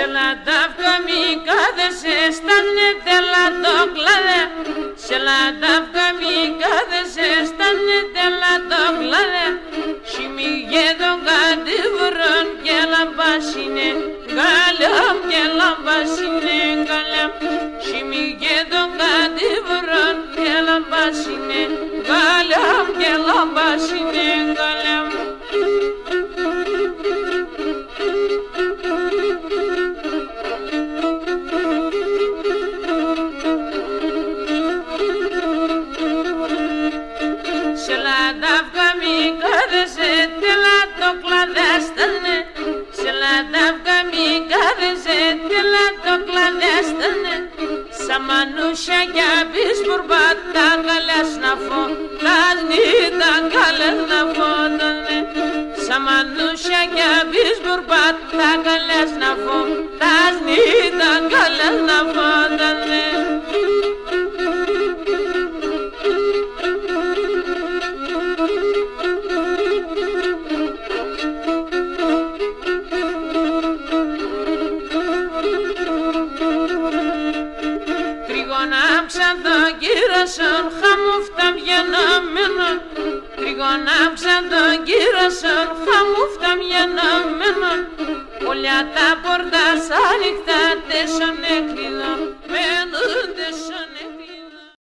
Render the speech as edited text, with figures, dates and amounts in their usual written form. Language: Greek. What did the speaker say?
Σε λαντάφκα μη κάθεσαι στα νετέλα το κλαδέ. Σε λαντάφκα μη κάθεσαι στα νετέλα το κλαδέ. Σιμιγέ τον κατήβρον και λαμπάσινε καλάμ και λαμπάσινε καλάμ. Σιμιγέ τον κατήβρον και λαμπάσινε καλάμ και λαμπάσινε καλάμ. Σε λαντάφκα μη κάθεσαι τέλα το κλαδέστανε. Σε λαντάφκα μη κάθεσαι τέλα το κλαδέστανε. Σαν μανούσια για πισπουρμπά τα καλές να φω, λάσνη τα καλές να φώτανε. Σαν μανούσια για πισπουρμπά τα καλές να φω, λάσνη τα καλές να φώτανε. Τριγωνάψαν τον κύρασον, χαμούφτα βγαινόμενο. Τριγωνάψαν τον κύρασον, χαμούφτα βγαινόμενο. Όλα τα πόρτα σαν νύχτα τέσσον έκλειδο, μένουν τέσσον